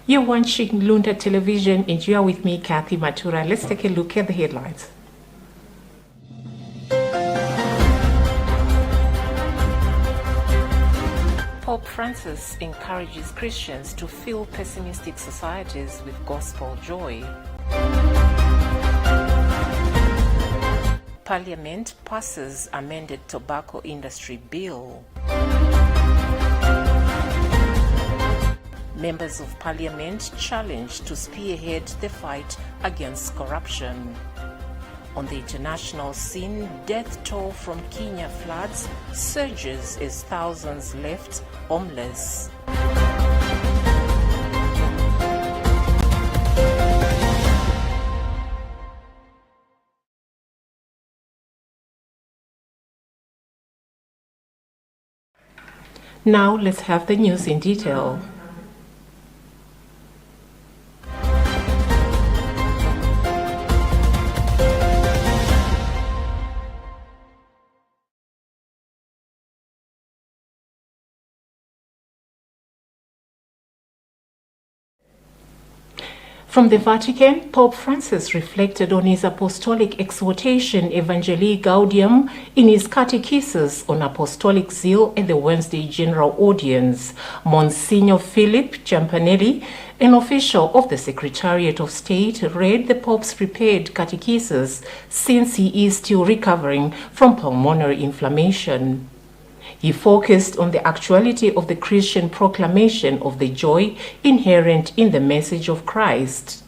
You're watching Luntha television and you are with me, Kathy Matura. Let's take a look at the headlines. Pope Francis encourages Christians to fill pessimistic societies with gospel joy. Parliament passes amended tobacco industry bill. Members of Parliament challenged to spearhead the fight against corruption. On the international scene, death toll from Kenya floods surges as thousands left homeless. Now let's have the news in detail. From the Vatican, Pope Francis reflected on his apostolic exhortation Evangelii Gaudium in his catechesis on apostolic zeal at the Wednesday General Audience. Monsignor Philip Ciampanelli, an official of the Secretariat of State, read the Pope's prepared catechesis since he is still recovering from pulmonary inflammation. He focused on the actuality of the Christian proclamation of the joy inherent in the message of Christ.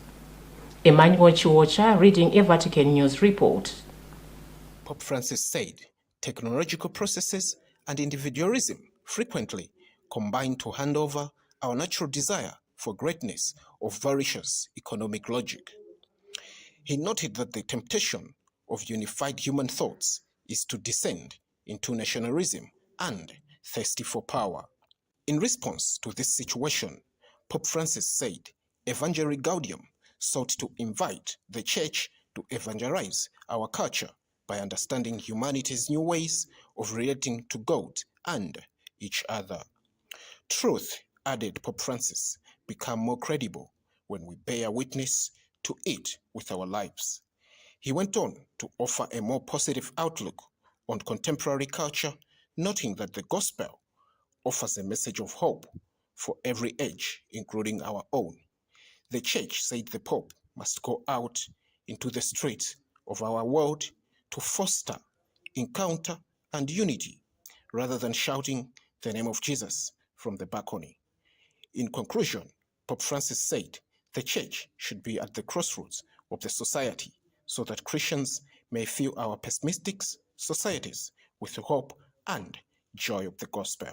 Emmanuel Chiwocha reading a Vatican News report. Pope Francis said technological processes and individualism frequently combine to hand over our natural desire for greatness of voracious economic logic. He noted that the temptation of unified human thoughts is to descend into nationalism and thirsty for power. In response to this situation, Pope Francis said Evangelii Gaudium sought to invite the Church to evangelize our culture by understanding humanity's new ways of relating to God and each other. Truth, added Pope Francis, become more credible when we bear witness to it with our lives. He went on to offer a more positive outlook on contemporary culture, noting that the gospel offers a message of hope for every age, including our own. The Church, said the Pope, must go out into the streets of our world to foster encounter and unity, rather than shouting the name of Jesus from the balcony. In conclusion, Pope Francis said the Church should be at the crossroads of the society so that Christians may fill our pessimistic societies with the hope and joy of the gospel.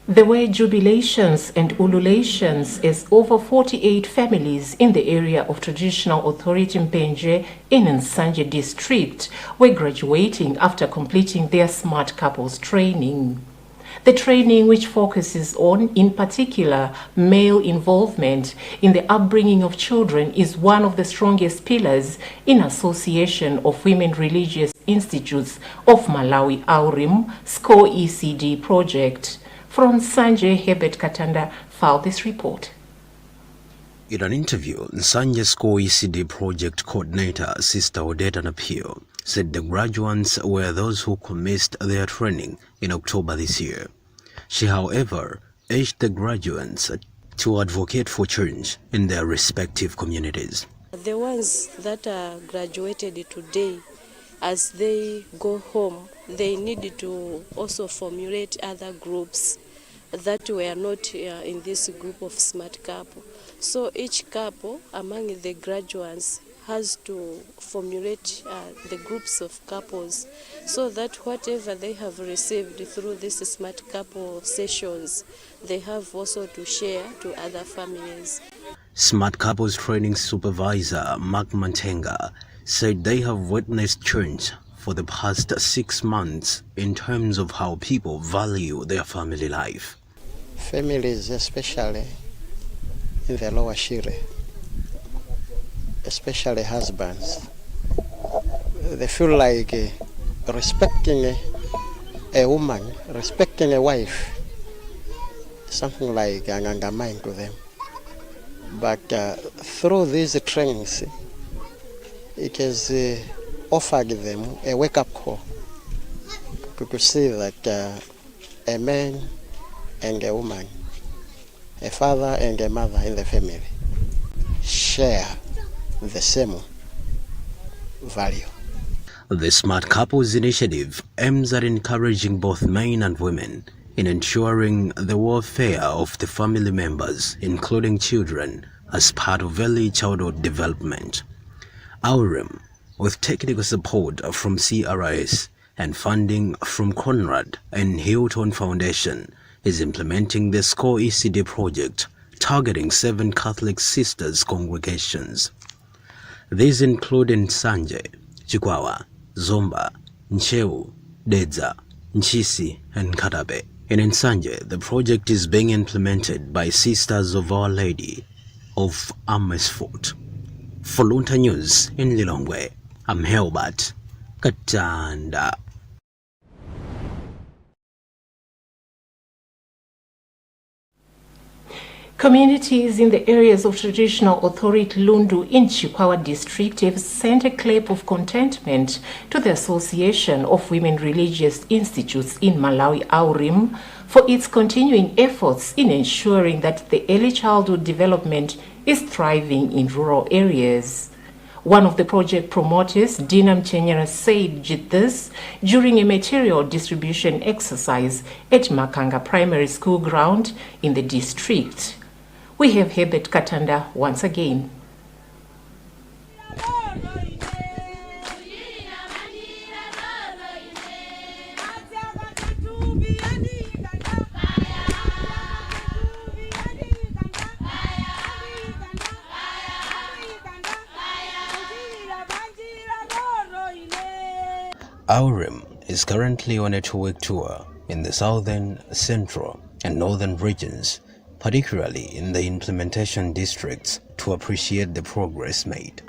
There were jubilations and ululations as over 48 families in the area of traditional authority Mpenje in Nsanje district were graduating after completing their smart couples training. The training, which focuses on, in particular, male involvement in the upbringing of children, is one of the strongest pillars in Association of Women Religious Institutes of Malawi AURIM SCORE ECD project. From Nsanje, Herbert Katanda filed this report. In an interview, Nsanje SCORE ECD project coordinator Sister Odetta Napio said the graduates were those who commenced their training in October this year. She, however, urged the graduates to advocate for change in their respective communities. The ones that are graduated today, as they go home, they need to also formulate other groups that were not in this group of smart couple. So each couple among the graduates has to formulate the groups of couples so that whatever they have received through these smart couple sessions, they have also to share to other families. Smart Couples Training Supervisor Mark Mantenga said they have witnessed change for the past 6 months in terms of how people value their family life. Families, especially in the lower Shire, especially husbands, they feel like respecting a woman, respecting a wife, something like ngangamine to them. But through these trainings, it has offered them a wake-up call to see that a man and a woman, a father and a mother in the family, share the same value. The Smart Couples initiative aims at encouraging both men and women in ensuring the welfare of the family members, including children, as part of early childhood development. Aurum, with technical support from CRIS and funding from Conrad and Hilton Foundation, is implementing the SCORE ECD project targeting 7 Catholic sisters congregations. These include Nsanje, Chikwawa, Zomba, Ncheu, Dedza, Nchisi, and Katabe. In Nsanje, the project is being implemented by Sisters of Our Lady of Amersfoort. For Luntha News in Lilongwe, I'm Helbert Katanda. Communities in the areas of traditional authority Lundu in Chikwawa district have sent a clap of contentment to the Association of Women Religious Institutes in Malawi, Aurim, for its continuing efforts in ensuring that the early childhood development is thriving in rural areas. One of the project promoters, Dina Mchenyera, said this during a material distribution exercise at Makanga Primary School ground in the district. We have Herbert Katanda once again. Aurum is currently on a 2-week tour in the southern, central, and northern regions, particularly in the implementation districts, to appreciate the progress made.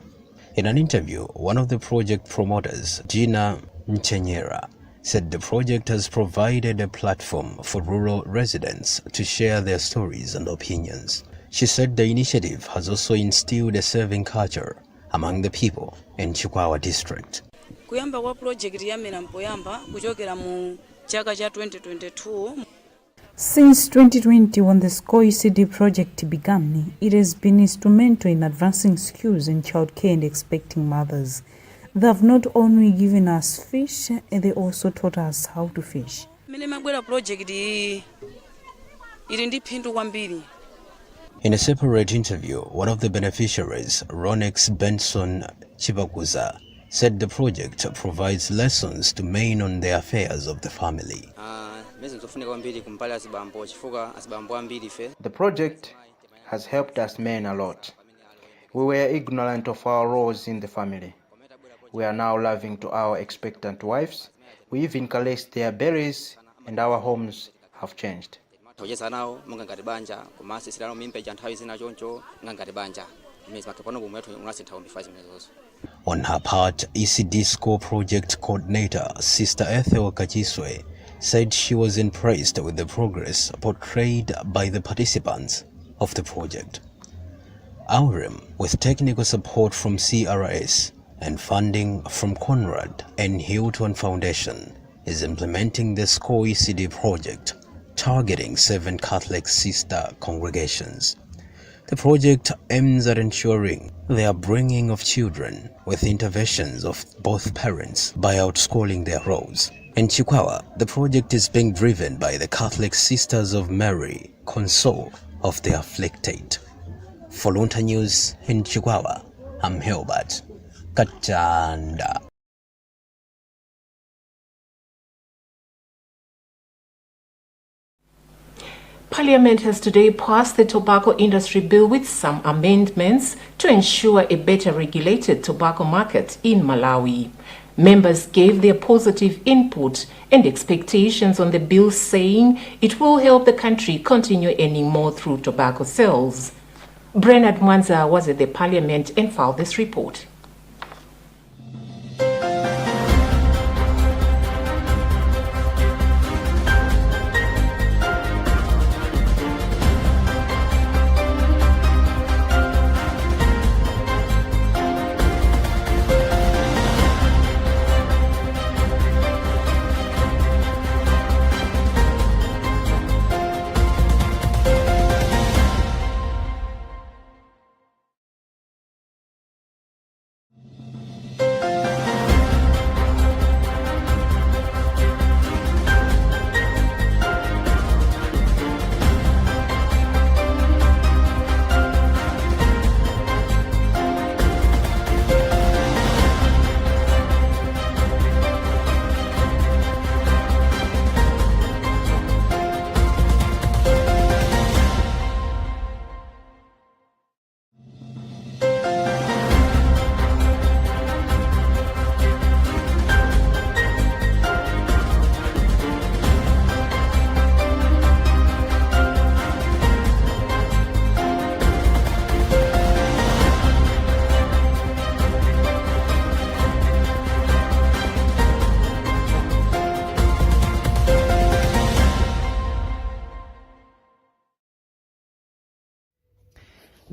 In an interview, one of the project promoters, Dina Mchenyera, said the project has provided a platform for rural residents to share their stories and opinions. She said the initiative has also instilled a serving culture among the people in Chikwawa district. Kuyamba wa project yamera mpoyamba kuchokera mu chaka cha 2022. Since 2020, when the SCORE ECD project began, it has been instrumental in advancing skills in childcare and expecting mothers. They have not only given us fish, they also taught us how to fish. In a separate interview, one of the beneficiaries, Ronex Benson Chibakuza, said the project provides lessons to men on the affairs of the family. The project has helped us men a lot. We were ignorant of our roles in the family. We are now loving to our expectant wives. We even caress their berries, and our homes have changed. On her part, ECD SCORE project coordinator, Sister Ethel Kachiswe, said she was impressed with the progress portrayed by the participants of the project. Aurum, with technical support from CRIS and funding from Conrad and Hilton Foundation, is implementing the SCORE ECD project, targeting 7 Catholic sister congregations. The project aims at ensuring the upbringing of children with interventions of both parents by outschooling their roles. In Chikwawa, the project is being driven by the Catholic Sisters of Mary, Console of the Afflicted. For Luntha News in Chikwawa, I'm Helbert Katanda. Parliament has today passed the tobacco industry bill with some amendments to ensure a better regulated tobacco market in Malawi. Members gave their positive input and expectations on the bill, saying it will help the country continue earning more through tobacco sales. Bernard Mwanza was at the Parliament and filed this report.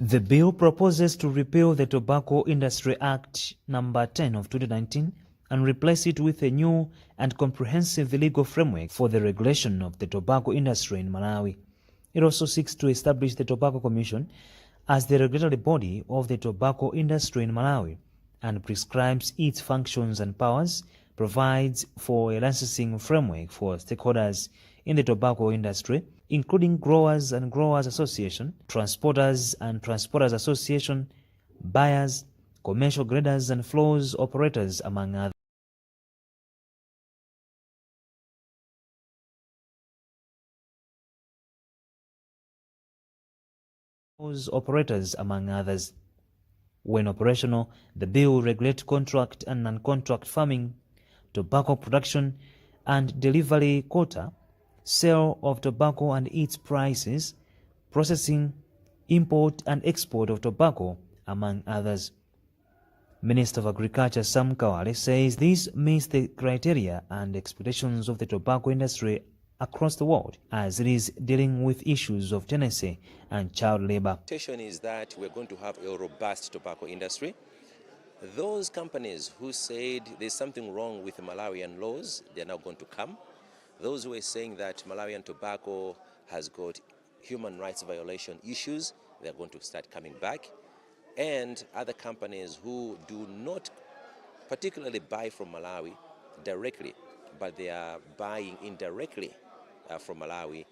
The bill proposes to repeal the Tobacco Industry Act number 10 of 2019 and replace it with a new and comprehensive legal framework for the regulation of the tobacco industry in Malawi. It also seeks to establish the Tobacco Commission as the regulatory body of the tobacco industry in Malawi and prescribes its functions and powers, provides for a licensing framework for stakeholders in the tobacco industry, including Growers and Growers Association, Transporters and Transporters Association, buyers, commercial graders and floors operators, among others. When operational, the bill will regulate contract and non-contract farming, tobacco production and delivery quota, sale of tobacco and its prices, processing, import and export of tobacco, among others. Minister of Agriculture Sam Kawale says this meets the criteria and expectations of the tobacco industry across the world, as it is dealing with issues of tenancy and child labor. The expectation is that we're going to have a robust tobacco industry. Those companies who said there's something wrong with the Malawian laws, they're now going to come. Those who are saying that Malawian tobacco has got human rights violation issues, they're going to start coming back. And other companies who do not particularly buy from Malawi directly, but they are buying indirectly from Malawi,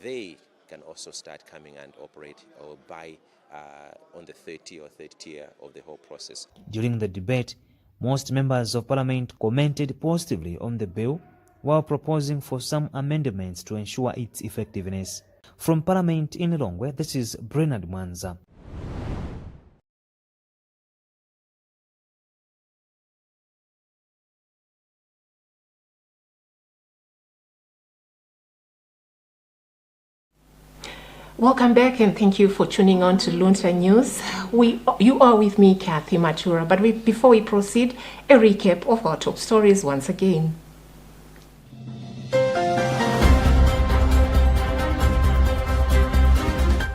they can also start coming and operate or buy on the third tier of the whole process. During the debate, most members of parliament commented positively on the bill while proposing for some amendments to ensure its effectiveness. From Parliament in Lilongwe, this is Bernard Mwanza. Welcome back and thank you for tuning on to Luntha News. You are with me, Kathy Matura, but before we proceed, a recap of our top stories once again.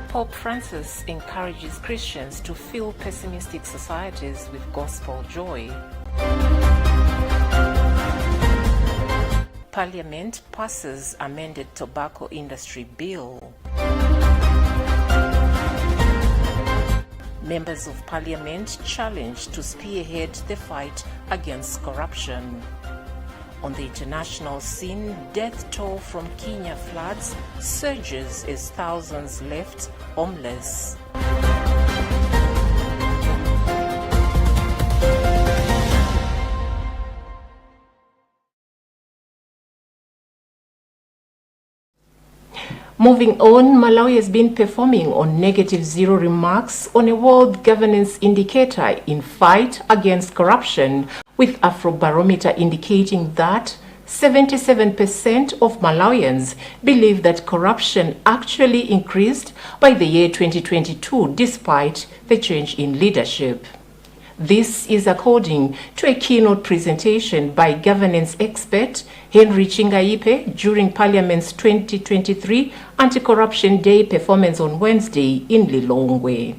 Pope Francis encourages Christians to fill pessimistic societies with gospel joy. Parliament passes amended tobacco industry bill. Members of Parliament challenged to spearhead the fight against corruption. On the international scene, death toll from Kenya floods surges as thousands left homeless. Moving on, Malawi has been performing on -0 remarks on a world governance indicator in fight against corruption, with Afrobarometer indicating that 77% of Malawians believe that corruption actually increased by the year 2022 despite the change in leadership. This is according to a keynote presentation by governance expert Henry Chingaipe during Parliament's 2023 Anti-Corruption Day performance on Wednesday in Lilongwe.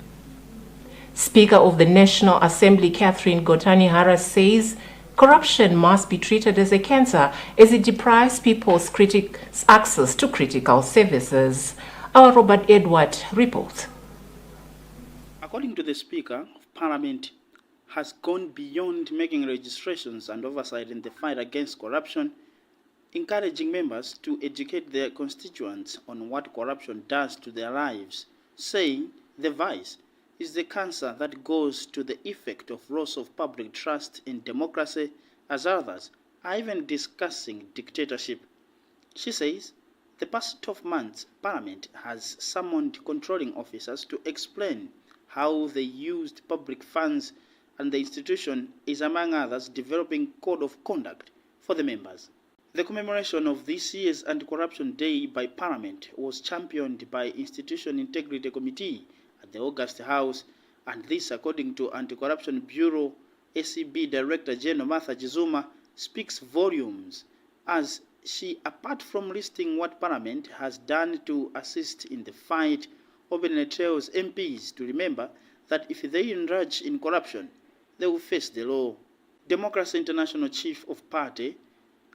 Speaker of the National Assembly Catherine Gotani Harris says corruption must be treated as a cancer as it deprives people's access to critical services. Our Robert Edward reports. According to the Speaker of Parliament, has gone beyond making registrations and oversight in the fight against corruption, encouraging members to educate their constituents on what corruption does to their lives, saying the vice is the cancer that goes to the effect of loss of public trust in democracy, as others are even discussing dictatorship. She says the past 12 months, Parliament has summoned controlling officers to explain how they used public funds, and the institution is, among others, developing code of conduct for the members. The commemoration of this year's Anti-Corruption Day by Parliament was championed by Institution Integrity Committee at the August House, and this, according to Anti-Corruption Bureau ACB Director General Martha Jizuma, speaks volumes, as she, apart from listing what Parliament has done to assist in the fight, openly tells MPs to remember that if they indulge in corruption, they will face the law. Democracy International Chief of Party,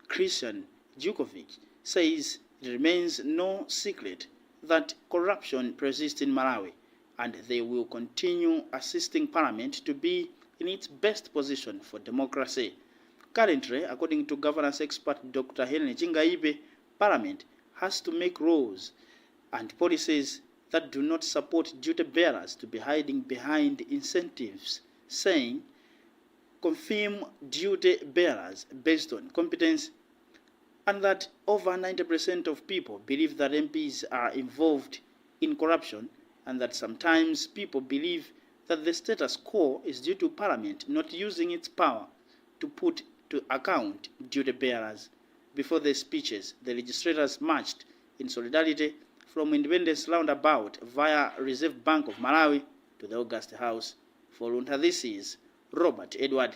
Christian Djukovic, says it remains no secret that corruption persists in Malawi, and they will continue assisting Parliament to be in its best position for democracy. Currently, according to governance expert Dr. Helen Chingaibe, Parliament has to make laws and policies that do not support duty bearers to be hiding behind incentives, saying, confirm duty bearers based on competence, and that over 90% of people believe that MPs are involved in corruption, and that sometimes people believe that the status quo is due to Parliament not using its power to put to account duty bearers. Before their speeches, the legislators marched in solidarity from Independence Roundabout via Reserve Bank of Malawi to the August House. For Luntha, this is Robert Edward.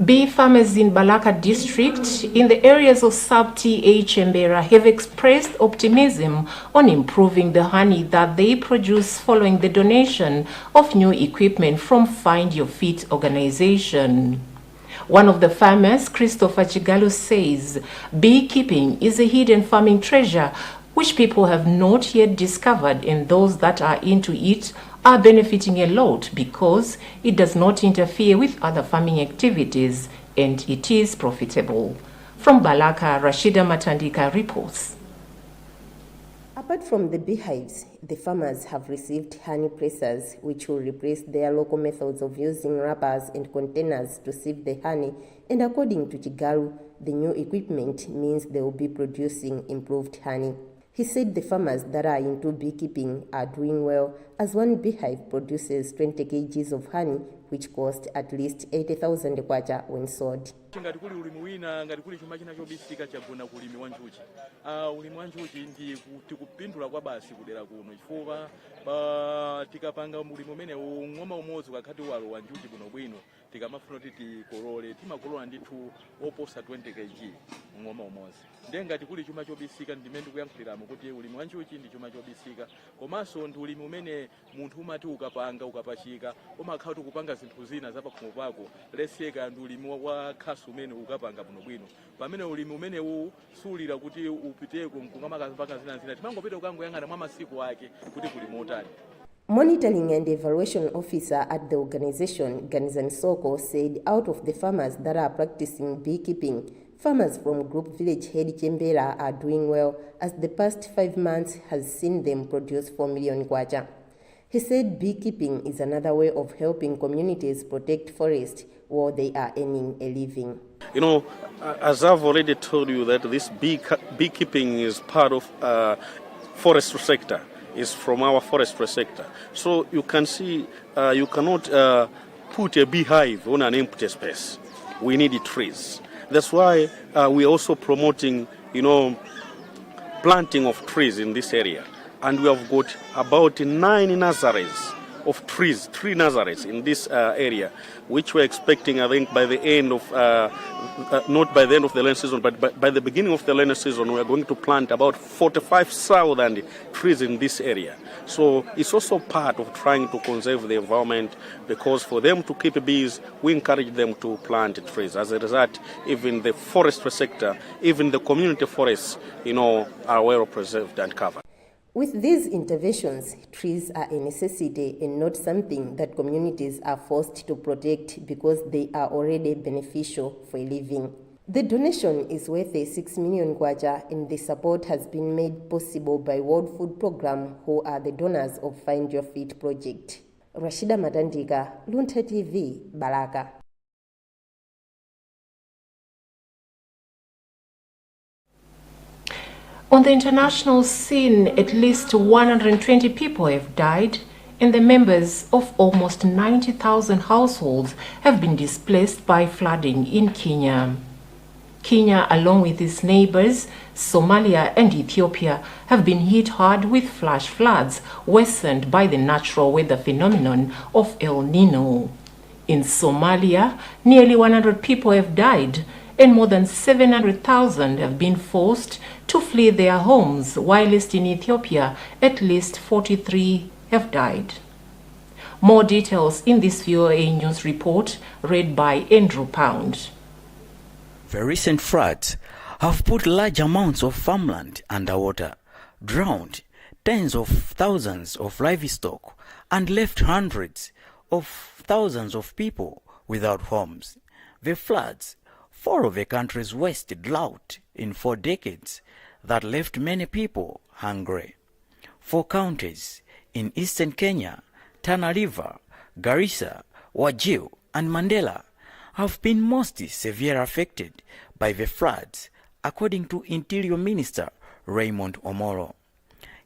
Bee farmers in Balaka district in the areas of Sub-TA Chembera have expressed optimism on improving the honey that they produce following the donation of new equipment from Find Your Feet organization. One of the farmers, Christopher Chigalu, says beekeeping is a hidden farming treasure which people have not yet discovered, and those that are into it are benefiting a lot because it does not interfere with other farming activities and it is profitable. From Balaka, Rashida Matandika reports. Apart from the beehives, the farmers have received honey pressers which will replace their local methods of using wrappers and containers to sieve the honey, and according to Chigalu, the new equipment means they will be producing improved honey. He said the farmers that are into beekeeping are doing well, as one beehive produces 20 kgs of honey, which cost at least 80,000 kwacha when sold. ngati kuli ulimi wina ngati kuli chuma china chobisika chabona kulimi wa njuchi ulimi wa njuchi ndi tikupindula kwa basi kudera kuno chifukwa tikapanga ulimi umene ng'oma umodzi ukakhati walo wa njuchi bwino tikamafuna kuti tikolole timakolola ndithu oposa 20 kg ng'oma umodzi. Ndiye ngati kuli chuma chobisika ndimene ndikuyankhuliramo kuti ulimi wa njuchi ndi chuma chobisika, komanso ndi ulimi umene munthu umati ukapanga ukapachika umakhala kuti kupanga zinthu zina zapakhomo pako leseka ndi ulimi wa khasu umene ukapanga bwino pamene ulimi umene usulira kuti upiteko mkungamakazipaka zina timangopita ukangoyang'ana mwa masiku ake kuti kuli motani. Monitoring and Evaluation Officer at the organization, Ganizan Soko, said out of the farmers that are practicing beekeeping, farmers from Group Village Head Chembera are doing well, as the past 5 months has seen them produce 4 million kwacha. He said beekeeping is another way of helping communities protect forests while they are earning a living. You know, as I've already told you that this beekeeping is part of forestry sector, is from our forestry sector. So you can see, you cannot put a beehive on an empty space. We need trees. That's why we're also promoting, planting of trees in this area. And we have got about 9 nurseries of trees, 3 nurseries in this area, which we're expecting, I think, by the end of, not by the end of the rainy season, but by the beginning of the rainy season, we're going to plant about 45,000 trees in this area. So it's also part of trying to conserve the environment, because for them to keep bees, we encourage them to plant trees. As a result, even the forestry sector, even the community forests, are well preserved and covered. With these interventions, trees are a necessity and not something that communities are forced to protect because they are already beneficial for a living. The donation is worth 6 million kwacha, and the support has been made possible by World Food Programme, who are the donors of Find Your Feet project. Rashida Matandika, Luntha TV, Baraka. On the international scene, at least 120 people have died, and the members of almost 90,000 households have been displaced by flooding in Kenya. Kenya, along with its neighbors, Somalia and Ethiopia, have been hit hard with flash floods worsened by the natural weather phenomenon of El Nino. In Somalia, nearly 100 people have died, and more than 700,000 have been forced to flee their homes, whilst in Ethiopia, at least 43 have died. More details in this VOA News report, read by Andrew Pound. The recent floods have put large amounts of farmland underwater, drowned tens of thousands of livestock, and left hundreds of thousands of people without homes. The floods follow the country's worst drought in 4 decades that left many people hungry. 4 counties in eastern Kenya, Tana River, Garissa, Wajir, and Mandela have been most severely affected by the floods, according to Interior Minister Raymond Omolo.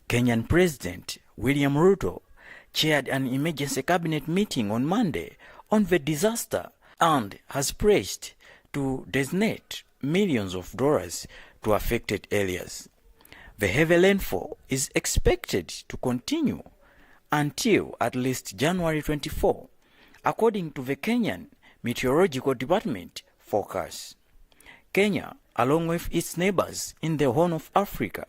Kenyan President William Ruto chaired an emergency cabinet meeting on Monday on the disaster and has pledged to designate millions of dollars to affected areas. The heavy rainfall is expected to continue until at least January 24, according to the Kenyan Meteorological Department forecast. Kenya, along with its neighbors in the Horn of Africa,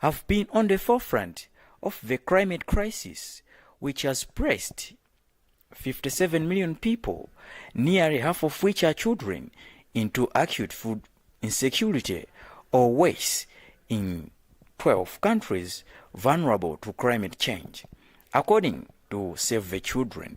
have been on the forefront of the climate crisis, which has pressed 57 million people, nearly half of which are children, into acute food insecurity or worse in 12 countries vulnerable to climate change, according to Save the Children.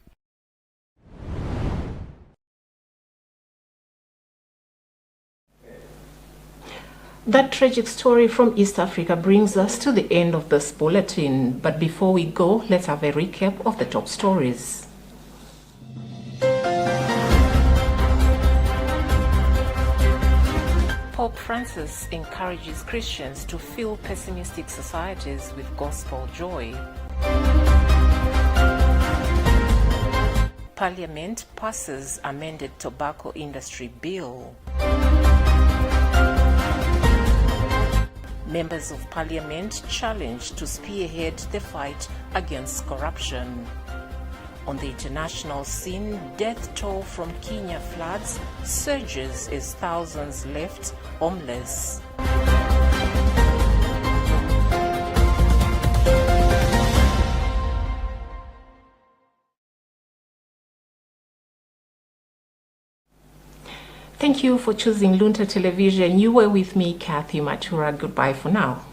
That tragic story from East Africa brings us to the end of this bulletin. But before we go, let's have a recap of the top stories. Pope Francis encourages Christians to fill pessimistic societies with gospel joy. Parliament passes amended tobacco industry bill. Members of Parliament challenged to spearhead the fight against corruption. On the international scene, death toll from Kenya floods surges as thousands left homeless. Thank you for choosing Luntha Television. You were with me, Kathy Matura. Goodbye for now.